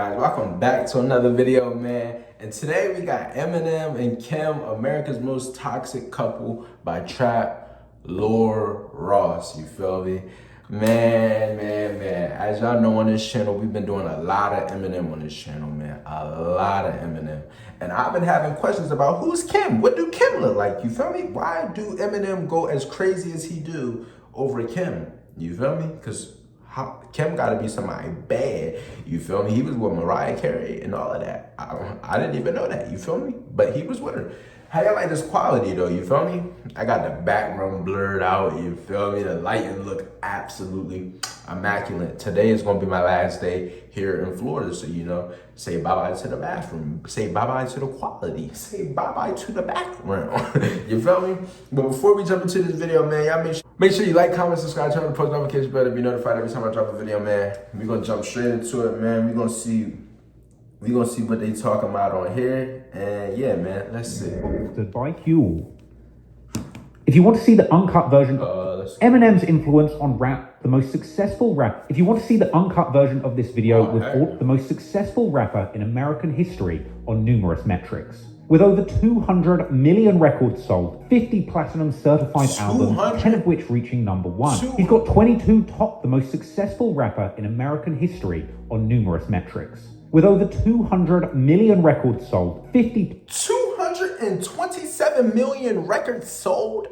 guys, welcome back to another video, man. And today we got Eminem and Kim, America's Most Toxic Couple by Trap Lore Ross. You feel me? Man. As y'all know on this channel, we've been doing a lot of Eminem on this channel, man. A lot of Eminem. And I've been having questions about who's Kim? What do Kim look like? You feel me? Why do Eminem go as crazy as he do over Kim? You feel me? Because Kim gotta be somebody bad, you feel me? He was with Mariah Carey and all of that. I didn't even know that, you feel me? But he was with her. How y'all like this quality though, you feel me? I got the background blurred out, you feel me? The lighting look absolutely immaculate. Today is gonna be my last day here in Florida, so you know, say bye-bye to the bathroom, say bye-bye to the quality, say bye-bye to the background, you feel me? But before we jump into this video, man, y'all make sure you like, comment, subscribe, turn on the post notification bell to be notified every time I drop a video, man. We're gonna jump straight into it, man. We're gonna see what they talking about on here. And yeah, man, let's see. By Huel. If you want to see the uncut version of Eminem's influence on rap, the most successful rap. If you want to see the uncut version of this video the most successful rapper in American history on numerous metrics. With over 200 million records sold, 50 platinum certified albums, 10 of which reaching #1. He's got 22 top, the most successful rapper in American history on numerous metrics. With over 200 million records sold, 227 million records sold?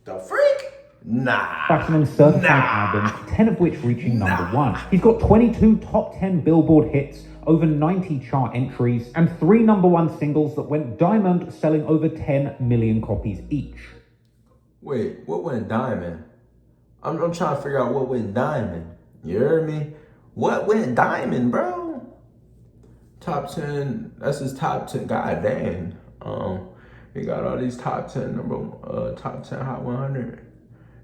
The freak? Nah. Platinum certified albums, 10 of which reaching #1. He's got 22 top 10 Billboard hits, over 90 chart entries, and 3 #1 singles that went diamond, selling over 10 million copies each. Wait, what went diamond? I'm trying to figure out what went diamond. You heard me? What went diamond, bro? Top 10, that's his top 10, god damn. He got all these top 10 top 10 Hot 100.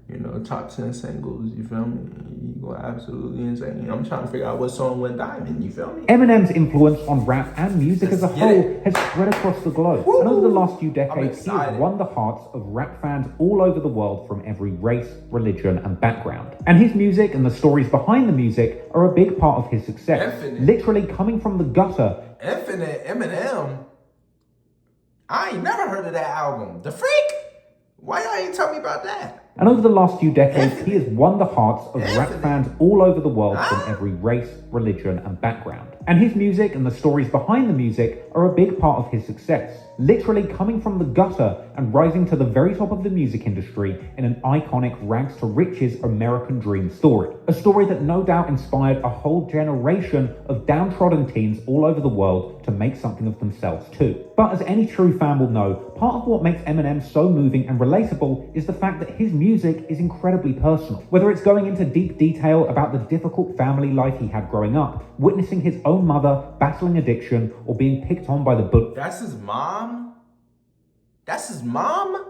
You know, top 10 singles, you feel me? You go absolutely insane. I'm trying to figure out what song went diamond, you feel me? Eminem's influence on rap and music as a whole has spread across the globe. And over the last few decades, he has won the hearts of rap fans all over the world from every race, religion, and background. And his music and the stories behind the music are a big part of his success. Literally coming from the gutter. Infinite Eminem? I ain't never heard of that album. The freak? Why y'all ain't tell me about that? And over the last few decades, he has won the hearts of rap fans all over the world from every race, religion, and background. And his music and the stories behind the music are a big part of his success. Literally coming from the gutter and rising to the very top of the music industry in an iconic rags to riches American dream story. A story that no doubt inspired a whole generation of downtrodden teens all over the world to make something of themselves too. But as any true fan will know, part of what makes Eminem so moving and relatable is the fact that his music is incredibly personal. Whether it's going into deep detail about the difficult family life he had growing up, witnessing his own mother battling addiction, or being picked on by the bully. That's his mom? That's his mom?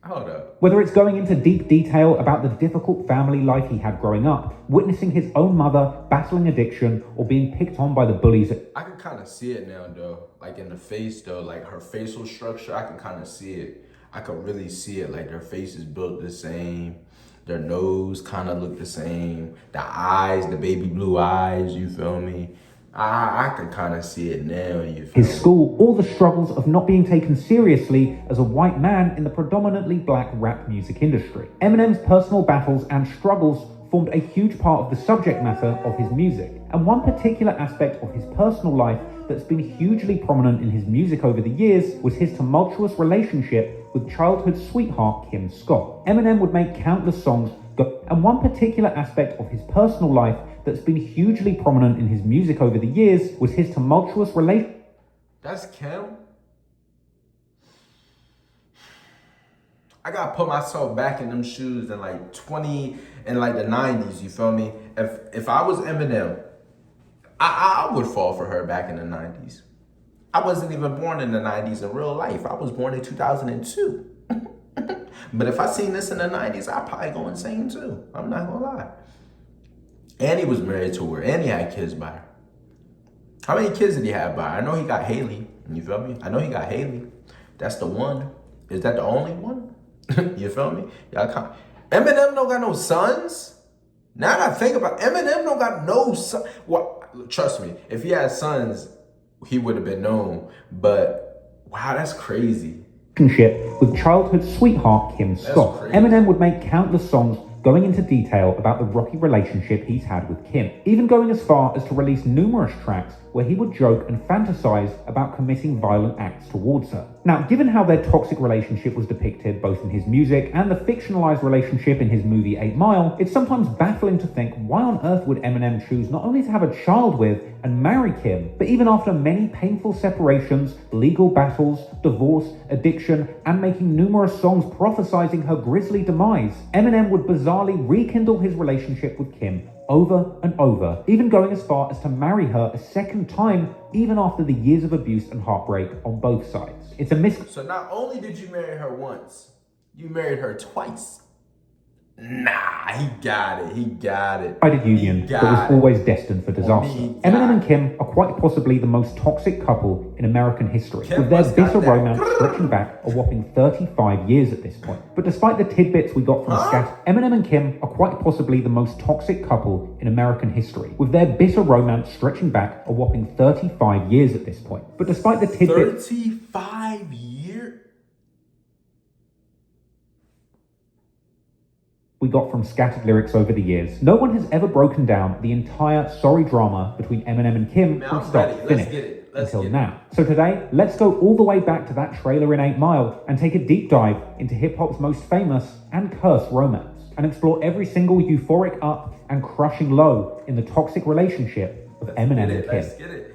Hold up. Whether it's going into deep detail about the difficult family life he had growing up, witnessing his own mother battling addiction, or being picked on by the bullies. I can kind of see it now though, like in the face though, like her facial structure, I can kind of see it. I could really see it, like their face is built the same. Their nose kind of look the same. The eyes, the baby blue eyes, you feel me? I can kind of see it now, you feel me? His school, all the struggles of not being taken seriously as a white man in the predominantly black rap music industry. Eminem's personal battles and struggles formed a huge part of the subject matter of his music. And one particular aspect of his personal life that's been hugely prominent in his music over the years was his tumultuous relationship with childhood sweetheart Kim Scott. Eminem would make countless songs, and one particular aspect of his personal life that's been hugely prominent in his music over the years was his tumultuous relationship. That's Kim? I gotta put myself back in them shoes in like the 90s, you feel me? If I was Eminem, I would fall for her back in the 90s. I wasn't even born in the 90s in real life. I was born in 2002. But if I seen this in the 90s, I'd probably go insane too. I'm not gonna lie. And he was married to her, and he had kids by her. How many kids did he have by her? I know he got Haley, you feel me? I know he got Haley. That's the one. Is that the only one? You feel me? Eminem don't got no sons? Now that I think about it, Eminem don't got no son. Well, trust me, if he had sons, he would have been known. But wow, that's crazy. With childhood sweetheart Kim Scott. Crazy. Eminem would make countless songs going into detail about the rocky relationship he's had with Kim, even going as far as to release numerous tracks where he would joke and fantasize about committing violent acts towards her. Now, given how their toxic relationship was depicted both in his music and the fictionalized relationship in his movie 8 Mile, it's sometimes baffling to think why on earth would Eminem choose not only to have a child with and marry Kim, but even after many painful separations, legal battles, divorce, addiction, and making numerous songs prophesizing her grisly demise, Eminem would bizarrely rekindle his relationship with Kim over and over, even going as far as to marry her a second time, even after the years of abuse and heartbreak on both sides. It's a So not only did you marry her once, you married her twice. Nah, he got it. He got it. Union that was always destined for disaster. Eminem and Kim are quite possibly the most toxic couple in American history, with their bitter romance stretching back a whopping 35 years at this point. But despite the tidbits we got from Scat, Eminem and Kim are quite possibly the most toxic couple in American history, with their bitter romance stretching back a whopping 35 years at this point. But despite the tidbits... 35 years? we got from scattered lyrics over the years, no one has ever broken down the entire sorry drama between Eminem and Kim from start to finish until now. So today, let's go all the way back to that trailer in 8 Mile and take a deep dive into hip-hop's most famous and cursed romance, and explore every single euphoric up and crushing low in the toxic relationship of Eminem and Kim. Let's get it.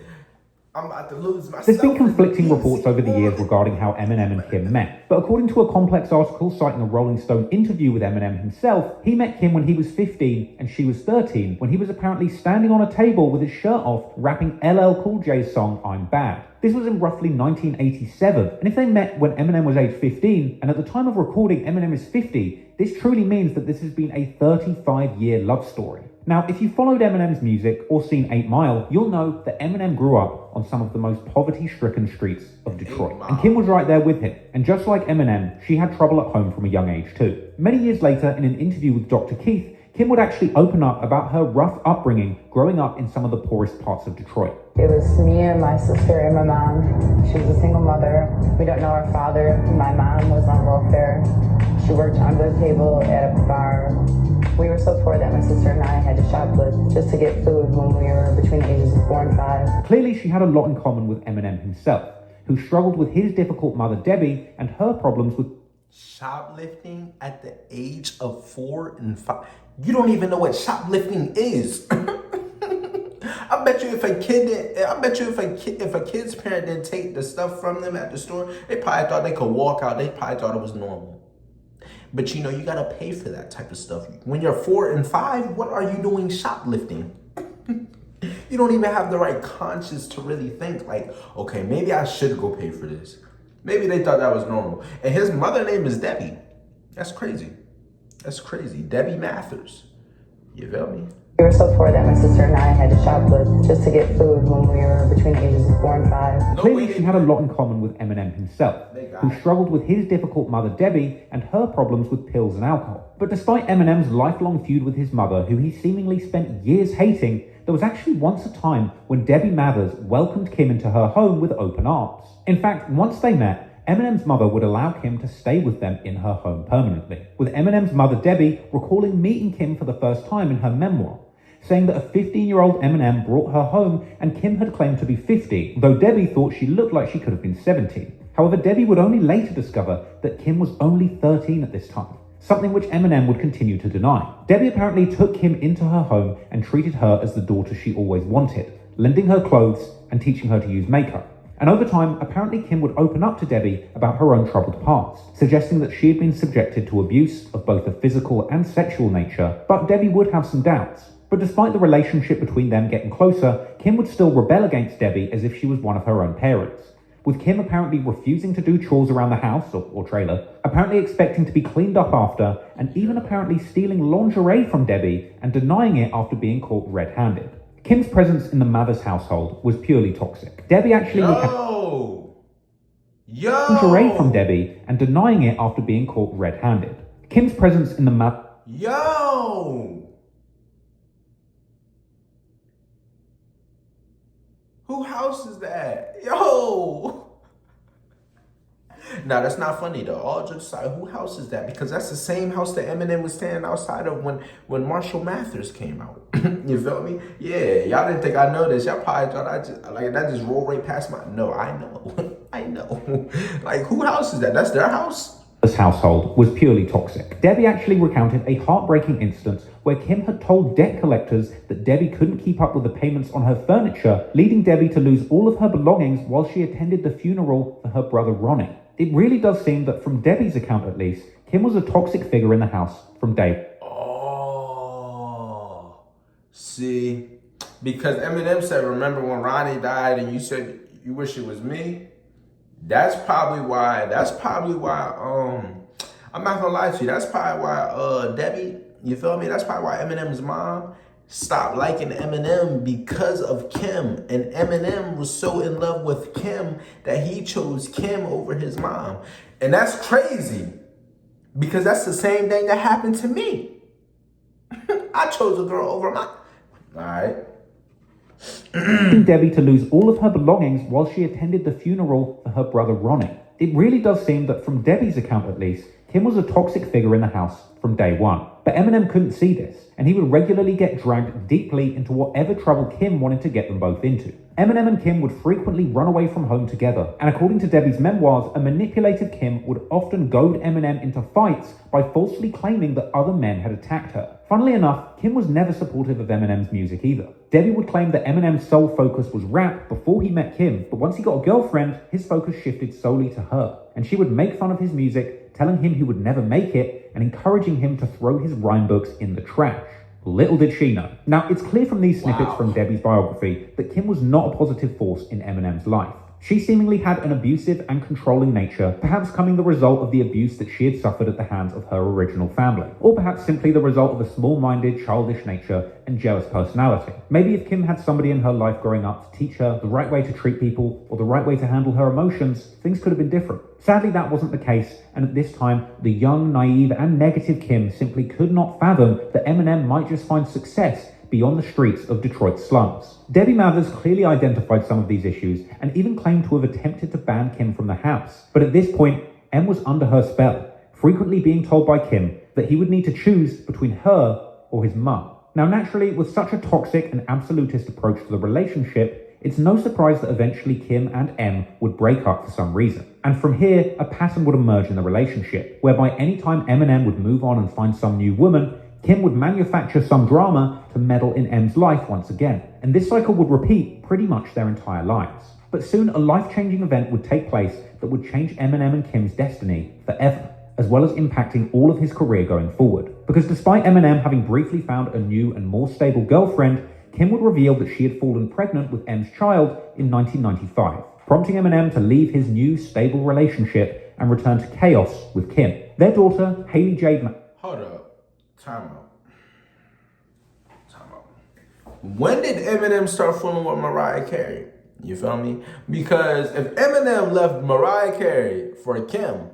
I'm about to lose myself. There's been conflicting reports over the years regarding how Eminem and Kim met, but according to a complex article citing a Rolling Stone interview with Eminem himself, he met Kim when he was 15 and she was 13, when he was apparently standing on a table with his shirt off, rapping LL Cool J's song I'm Bad. This was in roughly 1987, and if they met when Eminem was age 15, and at the time of recording Eminem is 50, this truly means that this has been a 35-year love story. Now, if you followed Eminem's music or seen 8 Mile, you'll know that Eminem grew up on some of the most poverty-stricken streets of Detroit. And Kim was right there with him. And just like Eminem, she had trouble at home from a young age too. Many years later, in an interview with Dr. Keith, Kim would actually open up about her rough upbringing growing up in some of the poorest parts of Detroit. It was me and my sister and my mom. She was a single mother. We don't know our father. My mom was on welfare. She worked under the table at a bar. We were so poor that my sister and I had to shoplift just to get food when we were between the ages of 4 and 5. Clearly, she had a lot in common with Eminem himself, who struggled with his difficult mother Debbie and her problems with shoplifting at the age of 4 and 5. You don't even know what shoplifting is. I bet you if a kid's parent didn't take the stuff from them at the store, they probably thought they could walk out. They probably thought it was normal. But you know, you gotta pay for that type of stuff. When you're 4 and 5, what are you doing shoplifting? You don't even have the right conscience to really think like, okay, maybe I should go pay for this. Maybe they thought that was normal. And his mother name is Debbie. That's crazy. That's crazy. Debbie Mathers. You feel me? We were so poor that my sister and I had to shoplift just to get food when we were between the ages of 4 and 5. Clearly, she had a lot in common with Eminem himself, who struggled with his difficult mother Debbie and her problems with pills and alcohol. But despite Eminem's lifelong feud with his mother, who he seemingly spent years hating, there was actually once a time when Debbie Mathers welcomed Kim into her home with open arms. In fact, once they met, Eminem's mother would allow Kim to stay with them in her home permanently, with Eminem's mother Debbie recalling meeting Kim for the first time in her memoir, saying that a 15-year-old Eminem brought her home and Kim had claimed to be 50, though Debbie thought she looked like she could have been 17. However, Debbie would only later discover that Kim was only 13 at this time, something which Eminem would continue to deny. Debbie apparently took Kim into her home and treated her as the daughter she always wanted, lending her clothes and teaching her to use makeup. And over time, apparently Kim would open up to Debbie about her own troubled past, suggesting that she had been subjected to abuse of both a physical and sexual nature, but Debbie would have some doubts. But despite the relationship between them getting closer, Kim would still rebel against Debbie as if she was one of her own parents, with Kim apparently refusing to do chores around the house or trailer, apparently expecting to be cleaned up after, and even apparently stealing lingerie from Debbie and denying it after being caught red-handed. Kim's presence in the Mathers household was purely toxic. Debbie actually would have lingerie from Debbie and denying it after being caught red-handed. Kim's presence in the Yo! Who house is that? Yo! Now that's not funny though. All jokes aside, who house is that? Because that's the same house that Eminem was standing outside of when Marshall Mathers came out. You feel me? Yeah, y'all didn't think I know this. Y'all probably thought I just like that just rolled right past my. No, I know, I know. Like who house is that? That's their house. This household was purely toxic. Debbie actually recounted a heartbreaking instance where Kim had told debt collectors that Debbie couldn't keep up with the payments on her furniture, leading Debbie to lose all of her belongings while she attended the funeral for her brother Ronnie. It really does seem that from Debbie's account at least, Kim was a toxic figure in the house from day. Oh, see, because Eminem said, remember when Ronnie died and you said you wish it was me? That's probably why, I'm not gonna lie to you, that's probably why, Debbie, you feel me? That's probably why Eminem's mom stopped liking Eminem because of Kim. And Eminem was so in love with Kim that he chose Kim over his mom. And that's crazy because that's the same thing that happened to me. I chose a girl over my, all right. Debbie to lose all of her belongings while she attended the funeral for her brother Ronnie. It really does seem that from Debbie's account at least, Kim was a toxic figure in the house from day one. But Eminem couldn't see this, and he would regularly get dragged deeply into whatever trouble Kim wanted to get them both into. Eminem and Kim would frequently run away from home together, and according to Debbie's memoirs, a manipulative Kim would often goad Eminem into fights by falsely claiming that other men had attacked her. Funnily enough, Kim was never supportive of Eminem's music either. Debbie would claim that Eminem's sole focus was rap before he met Kim, but once he got a girlfriend, his focus shifted solely to her, and she would make fun of his music, telling him he would never make it, and encouraging him to throw his rhyme books in the trash. Little did she know. Now, it's clear from these snippets from Debbie's biography that Kim was not a positive force in Eminem's life. She seemingly had an abusive and controlling nature, perhaps coming the result of the abuse that she had suffered at the hands of her original family, or perhaps simply the result of a small-minded, childish nature and jealous personality. Maybe if Kim had somebody in her life growing up to teach her the right way to treat people or the right way to handle her emotions, things could have been different. Sadly, that wasn't the case, and at this time, the young, naive, and negative Kim simply could not fathom that Eminem might just find success beyond the streets of Detroit's slums. Debbie Mathers clearly identified some of these issues and even claimed to have attempted to ban Kim from the house. But at this point, M was under her spell, frequently being told by Kim that he would need to choose between her or his mum. Now naturally, with such a toxic and absolutist approach to the relationship, it's no surprise that eventually Kim and M would break up for some reason. And from here, a pattern would emerge in the relationship, whereby any time Eminem would move on and find some new woman, Kim would manufacture some drama to meddle in M's life once again, and this cycle would repeat pretty much their entire lives. But soon a life-changing event would take place that would change Eminem and Kim's destiny forever, as well as impacting all of his career going forward. Because despite Eminem having briefly found a new and more stable girlfriend, Kim would reveal that she had fallen pregnant with M's child in 1995, prompting Eminem to leave his new stable relationship and return to chaos with Kim. Their daughter, Haley Jade... Hold up. Time out. When did Eminem start fooling with Mariah Carey? You feel me? Because if Eminem left Mariah Carey for Kim,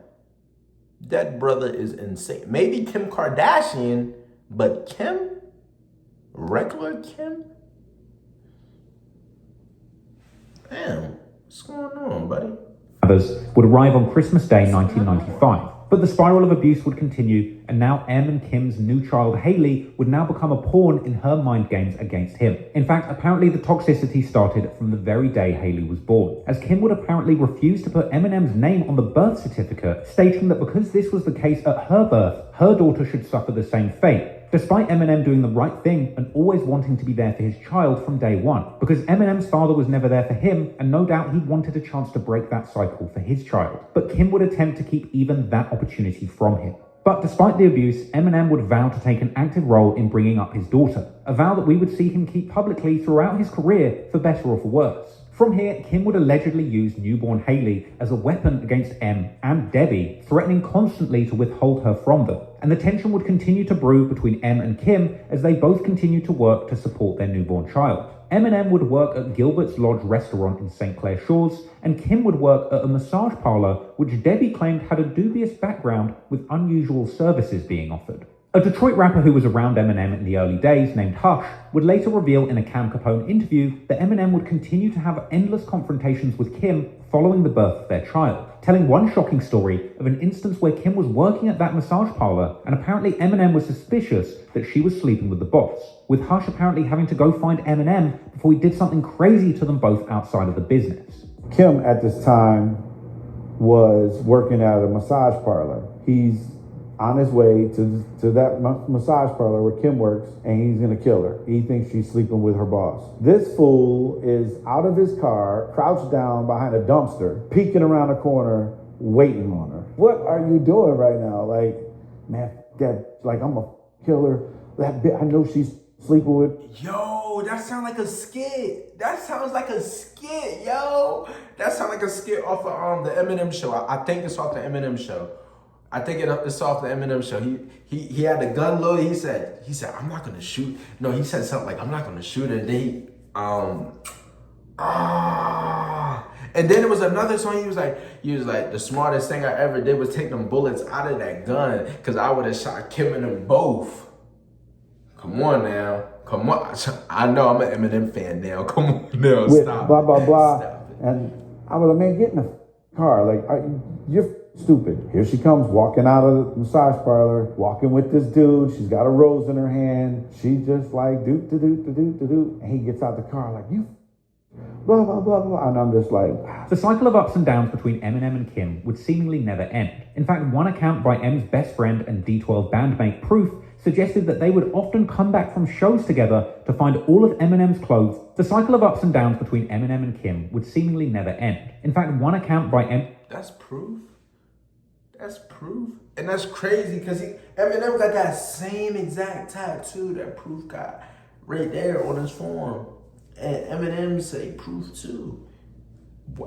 that brother is insane. Maybe Kim Kardashian, but Kim? Regular Kim? Damn, what's going on, buddy? Others would arrive on Christmas Day 1995. But the spiral of abuse would continue, and now M and Kim's new child Haley would now become a pawn in her mind games against him. In fact, apparently the toxicity started from the very day Haley was born, as Kim would apparently refuse to put Eminem's name on the birth certificate, stating that because this was the case at her birth, her daughter should suffer the same fate. Despite Eminem doing the right thing and always wanting to be there for his child from day one, because Eminem's father was never there for him, and no doubt he wanted a chance to break that cycle for his child. But Kim would attempt to keep even that opportunity from him. But despite the abuse, Eminem would vow to take an active role in bringing up his daughter, a vow that we would see him keep publicly throughout his career, for better or for worse. From here, Kim would allegedly use newborn Haley as a weapon against M and Debbie, threatening constantly to withhold her from them. And the tension would continue to brew between M and Kim as they both continued to work to support their newborn child. Eminem would work at Gilbert's Lodge restaurant in St. Clair Shores, and Kim would work at a massage parlor which Debbie claimed had a dubious background with unusual services being offered. A Detroit rapper who was around Eminem in the early days, named Hush, would later reveal in a Cam Capone interview that Eminem would continue to have endless confrontations with Kim following the birth of their child, telling one shocking story of an instance where Kim was working at that massage parlor and apparently Eminem was suspicious that she was sleeping with the boss, with Hush apparently having to go find Eminem before he did something crazy to them both outside of the business. Kim at this time was working at a massage parlor. He's on his way to that massage parlor where Kim works, and he's gonna kill her. He thinks she's sleeping with her boss. This fool is out of his car, crouched down behind a dumpster, peeking around the corner, waiting on her. What are you doing right now? Like, man, I'm a killer. That bitch, I know she's sleeping with. Yo, that sounds like a skit. That sounds like a skit, yo. That sounds like a skit off of the Eminem show. I think it's off the Eminem show. I think it's off the Eminem show. He had the gun loaded. He said, I'm not gonna shoot. No, he said something like, I'm not gonna shoot her. And then and then there was another song. He was like, the smartest thing I ever did was take them bullets out of that gun, cause I would have shot Kim and them both. Come on now. Come on. I know I'm an Eminem fan now. Come on now. With Stop. blah, blah, blah. Stop it. And I was like, man, get in the car. Like, you're stupid. Here she comes walking out of the massage parlor, walking with this dude. She's got a rose in her hand. She just like, do. And he gets out the car like, you blah, blah, blah, blah. And I'm just like, wow. The cycle of ups and downs between Eminem and Kim would seemingly never end. In fact, one account by M's best friend and D12 bandmate Proof suggested that they would often come back from shows together to find all of Eminem's clothes. The cycle of ups and downs between Eminem and Kim would seemingly never end. In fact, one account by That's Proof. That's Proof. And that's crazy because Eminem got that same exact tattoo that Proof got right there on his forearm. And Eminem say Proof too.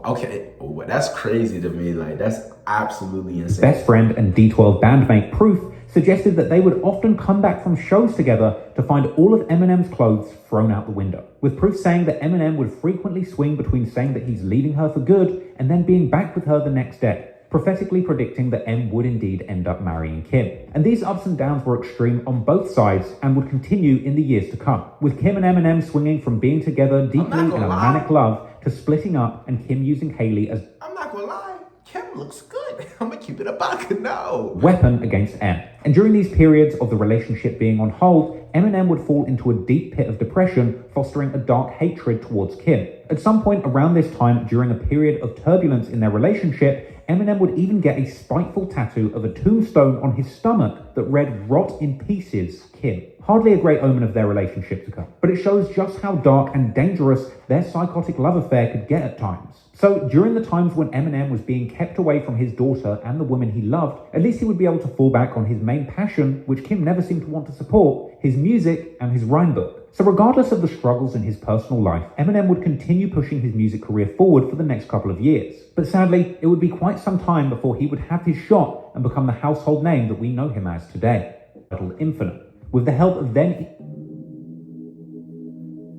Okay, well, that's crazy to me. Like, that's absolutely insane. Best friend and D12 bandmate Proof suggested that they would often come back from shows together to find all of Eminem's clothes thrown out the window, with Proof saying that Eminem would frequently swing between saying that he's leaving her for good and then being back with her the next day, prophetically predicting that M would indeed end up marrying Kim. And these ups and downs were extreme on both sides and would continue in the years to come, with Kim and Eminem swinging from being together deeply in a manic love to splitting up and Kim using Haley as I'm not gonna lie, Kim looks good. I'm gonna keep it a buck. No. weapon against M. And during these periods of the relationship being on hold, Eminem would fall into a deep pit of depression, fostering a dark hatred towards Kim. At some point around this time, during a period of turbulence in their relationship, Eminem would even get a spiteful tattoo of a tombstone on his stomach that read, "Rot in pieces, Kim." Hardly a great omen of their relationship to come, but it shows just how dark and dangerous their psychotic love affair could get at times. So during the times when Eminem was being kept away from his daughter and the woman he loved, at least he would be able to fall back on his main passion, which Kim never seemed to want to support, his music and his rhyme book. So regardless of the struggles in his personal life, Eminem would continue pushing his music career forward for the next couple of years. But sadly, it would be quite some time before he would have his shot and become the household name that we know him as today, titled Infinite. With the help of then...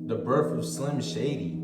The birth of Slim Shady.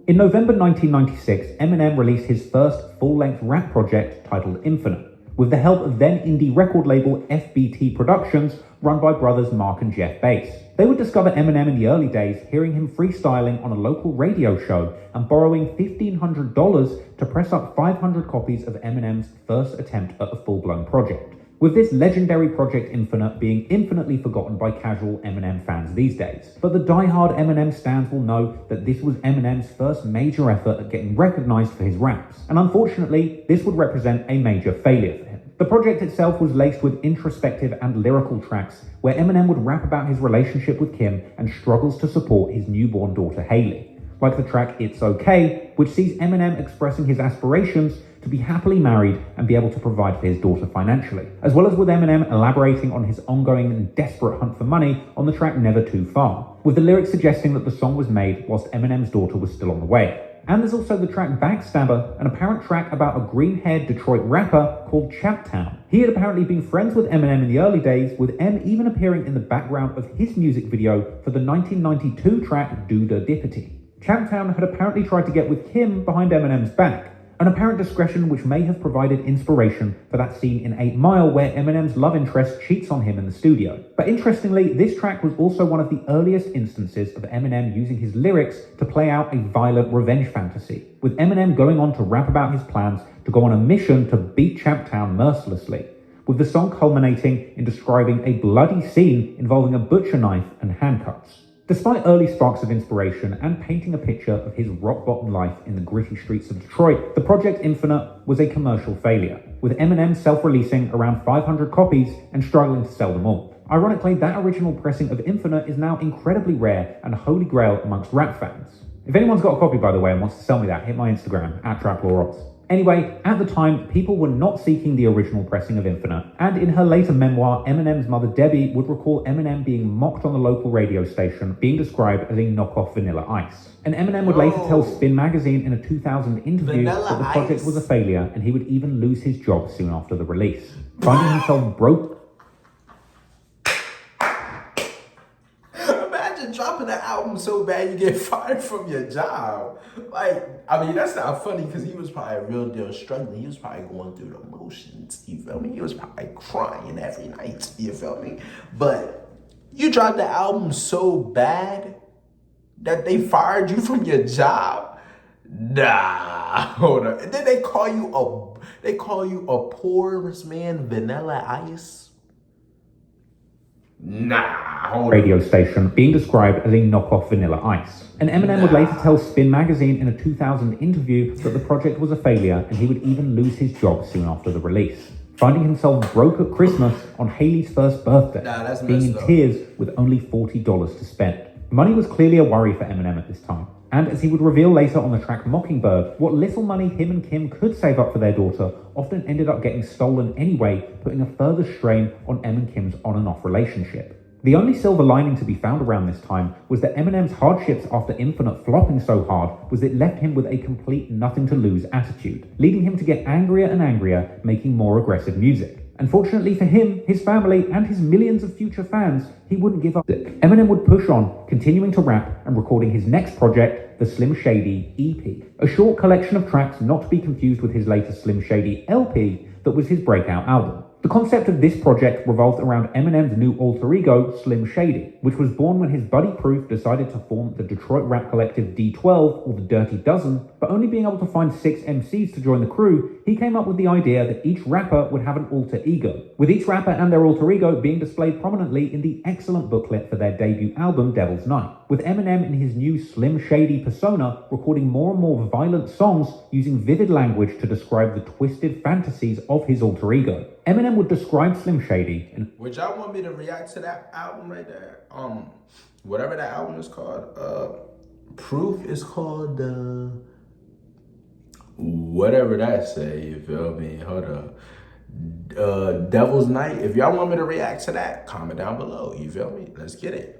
In November 1996, Eminem released his first full-length rap project titled Infinite, with the help of then indie record label FBT Productions, run by brothers Mark and Jeff Bass. They would discover Eminem in the early days, hearing him freestyling on a local radio show and borrowing $1,500 to press up 500 copies of Eminem's first attempt at a full-blown project, with this legendary Project Infinite being infinitely forgotten by casual Eminem fans these days. But the die-hard Eminem stans will know that this was Eminem's first major effort at getting recognized for his raps, and unfortunately, this would represent a major failure for him. The project itself was laced with introspective and lyrical tracks where Eminem would rap about his relationship with Kim and struggles to support his newborn daughter Haley, like the track It's Okay, which sees Eminem expressing his aspirations to be happily married and be able to provide for his daughter financially, as well as with Eminem elaborating on his ongoing and desperate hunt for money on the track Never Too Far, with the lyrics suggesting that the song was made whilst Eminem's daughter was still on the way. And there's also the track Backstabber, an apparent track about a green-haired Detroit rapper called Chaptown. He had apparently been friends with Eminem in the early days, with M even appearing in the background of his music video for the 1992 track Doodah Dippity. Chaptown had apparently tried to get with Kim behind Eminem's back, An apparent discretion which may have provided inspiration for that scene in 8 Mile where Eminem's love interest cheats on him in the studio. But interestingly, this track was also one of the earliest instances of Eminem using his lyrics to play out a violent revenge fantasy, with Eminem going on to rap about his plans to go on a mission to beat Champtown mercilessly, with the song culminating in describing a bloody scene involving a butcher knife and handcuffs. Despite early sparks of inspiration and painting a picture of his rock-bottom life in the gritty streets of Detroit, the Project Infinite was a commercial failure, with Eminem self-releasing around 500 copies and struggling to sell them all. Ironically, that original pressing of Infinite is now incredibly rare and a holy grail amongst rap fans. If anyone's got a copy, by the way, and wants to sell me that, hit my Instagram, @TrapLawRoss. Anyway, at the time, people were not seeking the original pressing of Infinite, and in her later memoir, Eminem's mother Debbie would recall Eminem being mocked on the local radio station, being described as a knockoff Vanilla Ice. And Eminem would later tell Spin magazine in a 2000 interview that the project was a failure, and he would even lose his job soon after the release. Finding himself broke... Dropping an album so bad you get fired from your job. Like, I mean, that's not funny because he was probably a real deal struggling. He was probably going through the motions, you feel me? He was probably crying every night, you feel me? But you dropped the album so bad that they fired you from your job? Nah, hold on. And then they call you a poor man Vanilla Ice? Nah, radio station, being described as a knockoff Vanilla Ice. And Eminem would later tell Spin magazine in a 2000 interview that the project was a failure and he would even lose his job soon after the release. Finding himself broke at Christmas on Hailey's first birthday, being in tears with only $40 to spend. Money was clearly a worry for Eminem at this time. And as he would reveal later on the track Mockingbird, what little money him and Kim could save up for their daughter often ended up getting stolen anyway, putting a further strain on Em and Kim's on and off relationship. The only silver lining to be found around this time was that Eminem's hardships after Infinite flopping so hard was it left him with a complete nothing to lose attitude, leading him to get angrier and angrier, making more aggressive music. Unfortunately for him, his family, and his millions of future fans, he wouldn't give up. Eminem would push on, continuing to rap and recording his next project, the Slim Shady EP, a short collection of tracks not to be confused with his later Slim Shady LP that was his breakout album. The concept of this project revolved around Eminem's new alter ego, Slim Shady, which was born when his buddy Proof decided to form the Detroit rap collective D12, or the Dirty Dozen, but only being able to find 6 MCs to join the crew, he came up with the idea that each rapper would have an alter ego, with each rapper and their alter ego being displayed prominently in the excellent booklet for their debut album, Devil's Night, with Eminem in his new Slim Shady persona recording more and more violent songs using vivid language to describe the twisted fantasies of his alter ego. Eminem would describe Slim Shady in... Would y'all want me to react to that album right there? Whatever that album is called, Proof is called, whatever that say, you feel me? Hold up. Devil's Night. If y'all want me to react to that, comment down below. You feel me? Let's get it.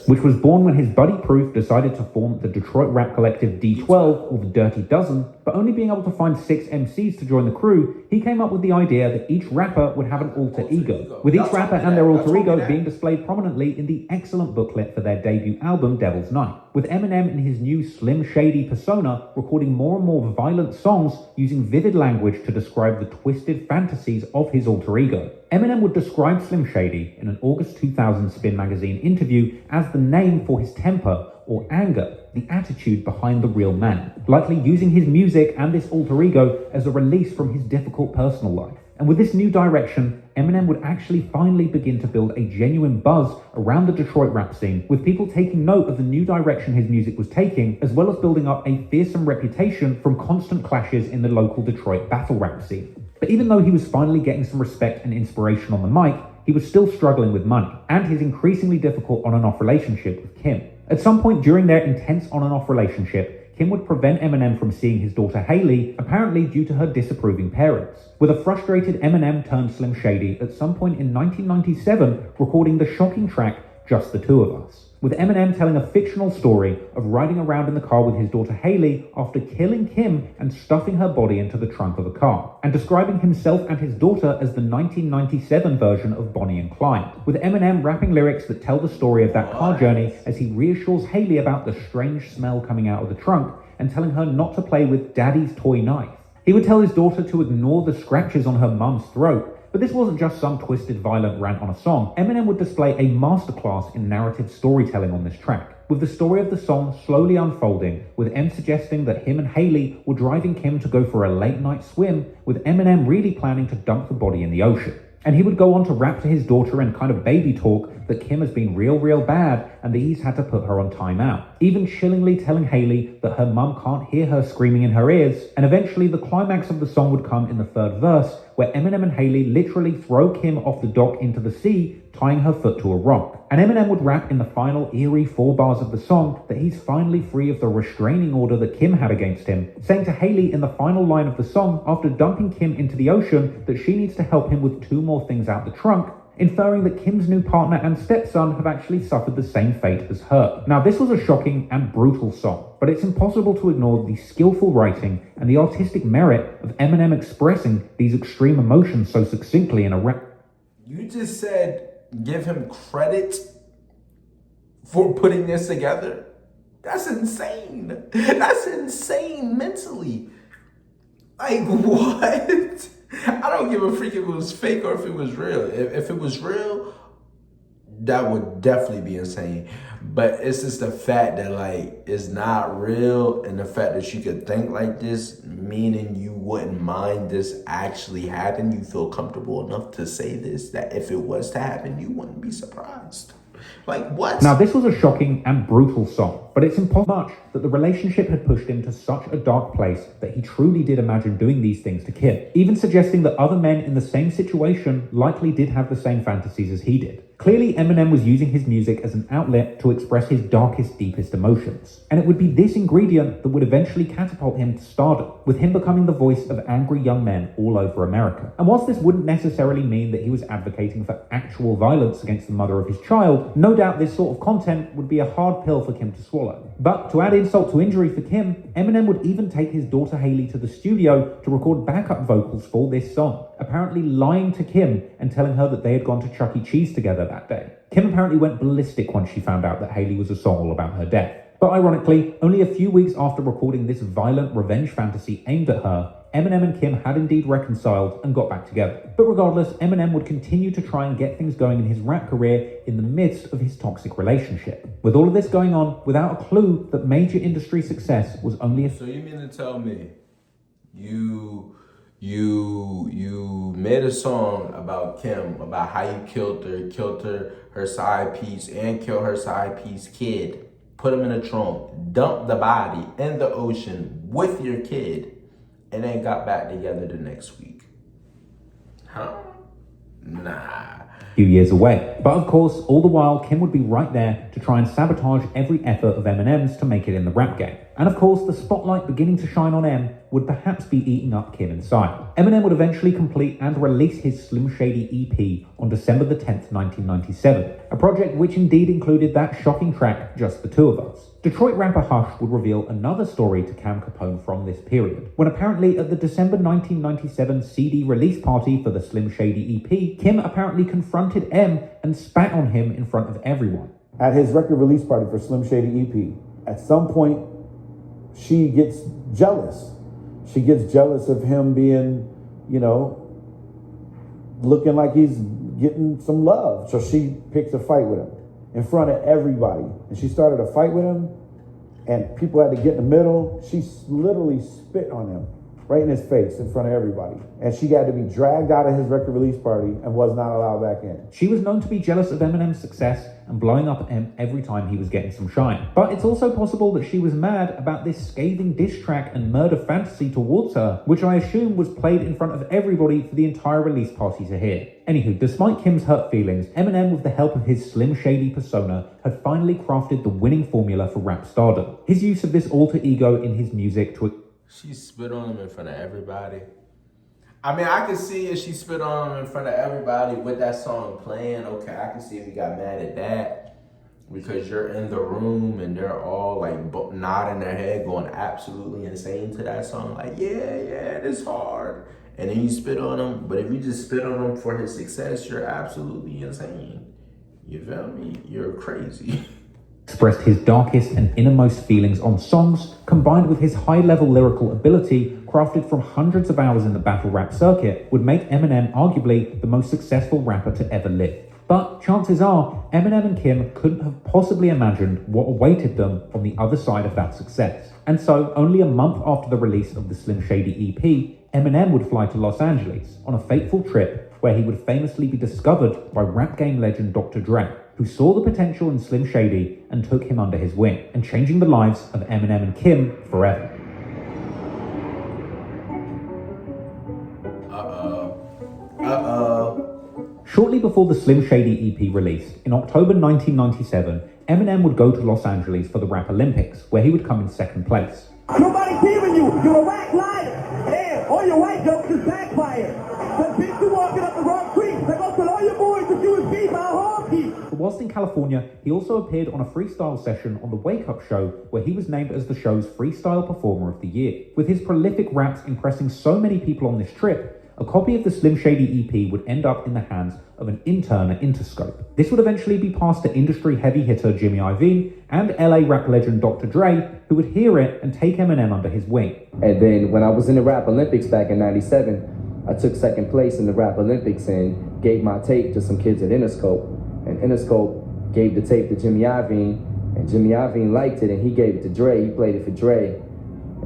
Which was born when his buddy Proof decided to form the Detroit rap collective D12, or the Dirty Dozen, but only being able to find 6 MCs to join the crew, he came up with the idea that each rapper would have an alter ego, with each rapper and their alter ego being displayed prominently in the excellent booklet for their debut album, Devil's Night, with Eminem in his new Slim Shady persona recording more and more violent songs using vivid language to describe the twisted fantasies of his alter ego. Eminem would describe Slim Shady in an August 2000 Spin magazine interview as the name for his temper or anger, the attitude behind the real man, likely using his music and this alter ego as a release from his difficult personal life. And with this new direction, Eminem would actually finally begin to build a genuine buzz around the Detroit rap scene, with people taking note of the new direction his music was taking, as well as building up a fearsome reputation from constant clashes in the local Detroit battle rap scene. But even though he was finally getting some respect and inspiration on the mic, he was still struggling with money, and his increasingly difficult on and off relationship with Kim. At some point during their intense on and off relationship, Kim would prevent Eminem from seeing his daughter Hailey, apparently due to her disapproving parents, with a frustrated Eminem turned Slim Shady at some point in 1997 recording the shocking track Just the Two of Us, with Eminem telling a fictional story of riding around in the car with his daughter Hailey after killing Kim and stuffing her body into the trunk of a car, and describing himself and his daughter as the 1997 version of Bonnie and Clyde, with Eminem rapping lyrics that tell the story of that car journey as he reassures Hailey about the strange smell coming out of the trunk and telling her not to play with Daddy's toy knife. He would tell his daughter to ignore the scratches on her mum's throat. But this wasn't just some twisted, violent rant on a song. Eminem would display a masterclass in narrative storytelling on this track, with the story of the song slowly unfolding, with M suggesting that him and Haley were driving Kim to go for a late-night swim, with Eminem really planning to dump the body in the ocean. And he would go on to rap to his daughter and kind of baby talk that Kim has been real bad and that he's had to put her on timeout, even chillingly telling Haley that her mum can't hear her screaming in her ears. And eventually the climax of the song would come in the third verse, where Eminem and Haley literally throw Kim off the dock into the sea, tying her foot to a rock. And Eminem would rap in the final eerie 4 bars of the song that he's finally free of the restraining order that Kim had against him, saying to Haley in the final line of the song after dumping Kim into the ocean that she needs to help him with 2 more things out the trunk, inferring that Kim's new partner and stepson have actually suffered the same fate as her. Now, this was a shocking and brutal song, but it's impossible to ignore the skillful writing and the artistic merit of Eminem expressing these extreme emotions so succinctly in a rap. You just said give him credit for putting this together? That's insane. That's insane mentally. Like, what? I don't give a freak if it was fake or if it was real. If it was real, that would definitely be insane. But it's just the fact that, like, it's not real, and the fact that you could think like this, meaning you wouldn't mind this actually happen. You feel comfortable enough to say this, that if it was to happen, you wouldn't be surprised. Like, what? Now, this was a shocking and brutal song, but it's impossible much that the relationship had pushed him to such a dark place that he truly did imagine doing these things to Kim, even suggesting that other men in the same situation likely did have the same fantasies as he did. Clearly, Eminem was using his music as an outlet to express his darkest, deepest emotions. And it would be this ingredient that would eventually catapult him to stardom, with him becoming the voice of angry young men all over America. And whilst this wouldn't necessarily mean that he was advocating for actual violence against the mother of his child, no doubt this sort of content would be a hard pill for Kim to swallow. But to add insult to injury for Kim, Eminem would even take his daughter Haley to the studio to record backup vocals for this song, apparently lying to Kim and telling her that they had gone to Chuck E. Cheese together that day. Kim apparently went ballistic once she found out that Haley was a song all about her death. But ironically, only a few weeks after recording this violent revenge fantasy aimed at her, Eminem and Kim had indeed reconciled and got back together. But regardless, Eminem would continue to try and get things going in his rap career in the midst of his toxic relationship. With all of this going on, without a clue that major industry success was only a... So you mean to tell me you made a song about Kim, about how you killed her side piece, and killed her side piece kid, put him in a trunk, dumped the body in the ocean with your kid, and then got back together the next week? Huh? Nah. Few years away. But of course, all the while, Kim would be right there to try and sabotage every effort of Eminem's to make it in the rap game. And of course, the spotlight beginning to shine on M would perhaps be eating up Kim inside. Eminem would eventually complete and release his Slim Shady EP on December the 10th, 1997, a project which indeed included that shocking track, Just the Two of Us. Detroit rapper Hush would reveal another story to Cam Capone from this period, when apparently at the December 1997 CD release party for the Slim Shady EP, Kim apparently confronted M and spat on him in front of everyone. At his record release party for Slim Shady EP, at some point, she gets jealous. She gets jealous of him being, looking like he's getting some love. So she picks a fight with him in front of everybody. And she started a fight with him, and people had to get in the middle. She literally spit on him right in his face in front of everybody. And she had to be dragged out of his record release party and was not allowed back in. She was known to be jealous of Eminem's success and blowing up M every time he was getting some shine. But it's also possible that she was mad about this scathing diss track and murder fantasy towards her, which I assume was played in front of everybody for the entire release party to hear. Anywho, despite Kim's hurt feelings, Eminem, with the help of his Slim Shady persona, had finally crafted the winning formula for rap stardom. His use of this alter ego in his music to... She spit on him in front of everybody. I mean, I can see if she spit on him in front of everybody with that song playing. Okay, I can see if he got mad at that, because you're in the room and they're all like nodding their head, going absolutely insane to that song. Like, yeah, this hard. And then you spit on him. But if you just spit on him for his success, you're absolutely insane. You feel me? You're crazy. expressed his darkest and innermost feelings on songs combined with his high-level lyrical ability, crafted from hundreds of hours in the battle rap circuit, would make Eminem arguably the most successful rapper to ever live. But chances are, Eminem and Kim couldn't have possibly imagined what awaited them on the other side of that success. And so, only a month after the release of the Slim Shady EP, Eminem would fly to Los Angeles on a fateful trip where he would famously be discovered by rap game legend Dr. Dre, who saw the potential in Slim Shady and took him under his wing, and changing the lives of Eminem and Kim forever. Shortly before the Slim Shady EP released, in October 1997, Eminem would go to Los Angeles for the Rap Olympics, where he would come in second place. Nobody's hearing you. You're a whack liar. Yeah, all your white jokes is backfired. That bitch, you walking up the wrong creek. I go tell all your boys that you was beef out honky. But whilst in California, he also appeared on a freestyle session on the Wake Up Show, where he was named as the show's Freestyle Performer of the Year. With his prolific raps impressing so many people on this trip, a copy of the Slim Shady EP would end up in the hands of an intern at Interscope. This would eventually be passed to industry heavy hitter Jimmy Iovine and LA rap legend Dr. Dre, who would hear it and take Eminem under his wing. And then when I was in the Rap Olympics back in '97, I took second place in the Rap Olympics and gave my tape to some kids at Interscope. And Interscope gave the tape to Jimmy Iovine, and Jimmy Iovine liked it and he gave it to Dre. He played it for Dre.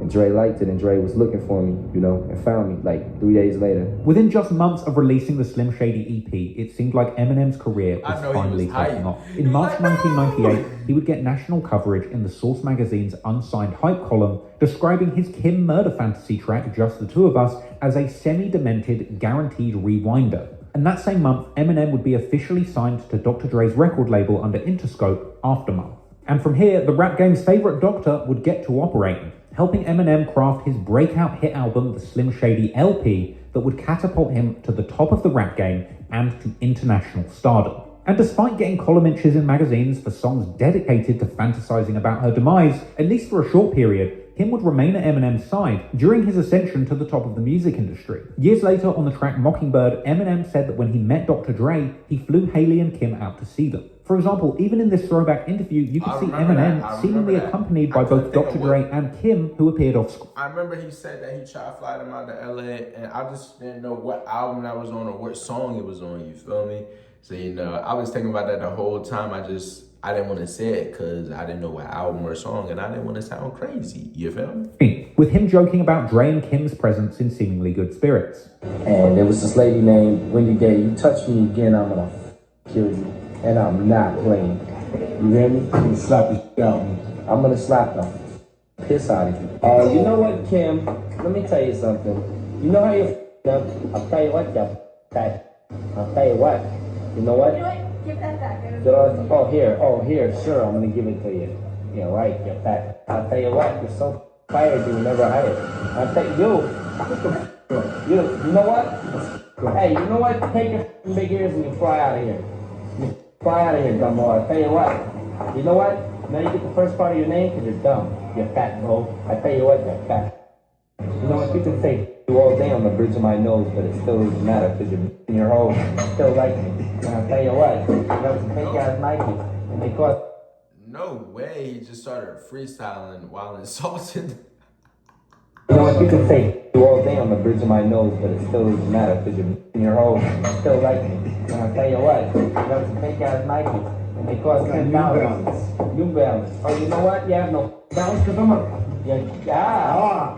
And Dre liked it, and Dre was looking for me, and found me like 3 days later. Within just months of releasing the Slim Shady EP, it seemed like Eminem's career was finally taking off. In March 1998, he would get national coverage in the Source magazine's Unsigned Hype column, describing his Kim murder fantasy track, Just the Two of Us, as a semi-demented, guaranteed rewinder. And that same month, Eminem would be officially signed to Dr. Dre's record label under Interscope, Aftermath. And from here, the rap game's favorite doctor would get to operating, helping Eminem craft his breakout hit album, the Slim Shady LP, that would catapult him to the top of the rap game and to international stardom. And despite getting column inches in magazines for songs dedicated to fantasizing about her demise, at least for a short period, Kim would remain at Eminem's side during his ascension to the top of the music industry. Years later, on the track Mockingbird, Eminem said that when he met Dr. Dre, he flew Haley and Kim out to see them. For example, even in this throwback interview, you could see Eminem seemingly accompanied by both Dr. Dre and Kim, who appeared off screen. I remember he said that he tried to fly them out to LA, and I just didn't know what album that was on or what song it was on, you feel me? So, I was thinking about that the whole time. I didn't want to say it because I didn't know what album or song, and I didn't want to sound crazy, you feel me? With him joking about Dre and Kim's presence in seemingly good spirits. And there was this lady named Wendy Gay. You touch me again, I'm gonna kill you. And I'm not playing. You hear me? You can slap the shit out of me. I'm gonna slap the piss out of you. You know what, Kim? Let me tell you something. You know how you're up? I'll tell you what, I'll tell you what. You know what? You know what? Give that back. Oh, here. Sure, I'm gonna give it to you. Yeah, right, you're fat. I'll tell you what, you're so fired, you never hired. I'll tell you. You know what? Hey, you know what? Take your big ears and you fly out of here. You fly out of here, dumb boy. I tell you what. You know what? Now you get the first part of your name because you're dumb. You're fat, bro. I tell you what, you're fat. You know what? You can say you all day on the bridge of my nose, but it still doesn't matter because you're in your hole. Still like me. And I tell you what, that was a fake ass Nike, and they cost. No way, he just started freestyling while insulting. You know what? You can say you all day on the bridge of my nose, but it still doesn't matter because you're in your hole. Still like me. And I tell you what, that was a fake ass Nike, and they cost $10. New Balance. Oh, you know what? You have no balance because I'm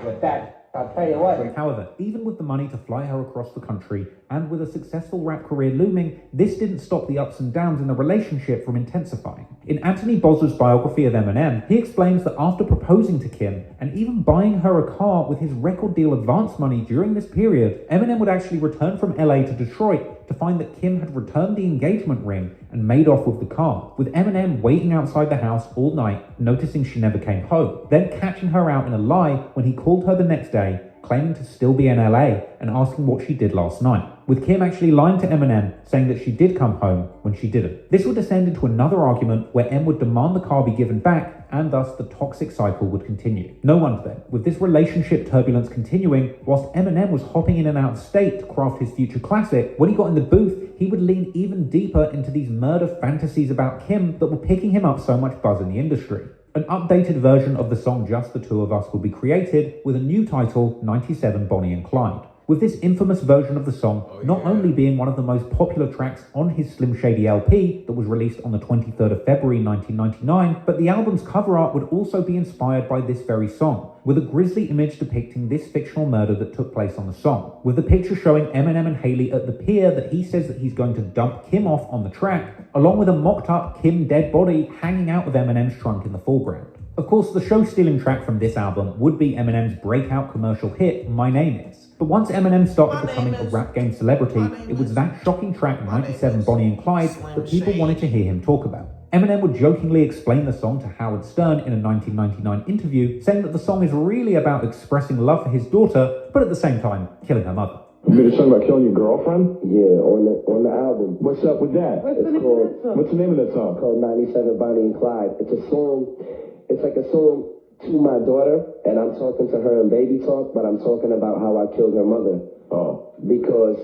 with that. I'll tell you what. However, even with the money to fly her across the country and with a successful rap career looming, this didn't stop the ups and downs in the relationship from intensifying. In Anthony Bozza's biography of Eminem, he explains that after proposing to Kim and even buying her a car with his record deal advance money during this period, Eminem would actually return from LA to Detroit to find that Kim had returned the engagement ring and made off with the car, with Eminem waiting outside the house all night, noticing she never came home, then catching her out in a lie when he called her the next day, claiming to still be in LA and asking what she did last night, with Kim actually lying to Eminem, saying that she did come home when she didn't. This would descend into another argument where M would demand the car be given back, and thus the toxic cycle would continue. No wonder then, with this relationship turbulence continuing, whilst Eminem was hopping in and out of state to craft his future classic, when he got in the booth, he would lean even deeper into these murder fantasies about Kim that were picking him up so much buzz in the industry. An updated version of the song Just the Two of Us would be created with a new title, 97 Bonnie and Clyde. With this infamous version of the song not only being one of the most popular tracks on his Slim Shady LP that was released on the 23rd of February 1999, but the album's cover art would also be inspired by this very song, with a grisly image depicting this fictional murder that took place on the song, with the picture showing Eminem and Haley at the pier that he says that he's going to dump Kim off on the track, along with a mocked-up Kim dead body hanging out of Eminem's trunk in the foreground. Of course, the show-stealing track from this album would be Eminem's breakout commercial hit, My Name Is. But once Eminem started becoming a rap game celebrity, it was that shocking track 97 Bonnie and Clyde that people wanted to hear him talk about. Eminem would jokingly explain the song to Howard Stern in a 1999 interview, saying that the song is really about expressing love for his daughter, but at the same time, killing her mother. You made a song about killing your girlfriend? Yeah, on the album. What's up with that? What's the name of that song? Called 97 Bonnie and Clyde. It's a song, it's like a song to my daughter, and I'm talking to her in baby talk, but I'm talking about how I killed her mother. Oh. Because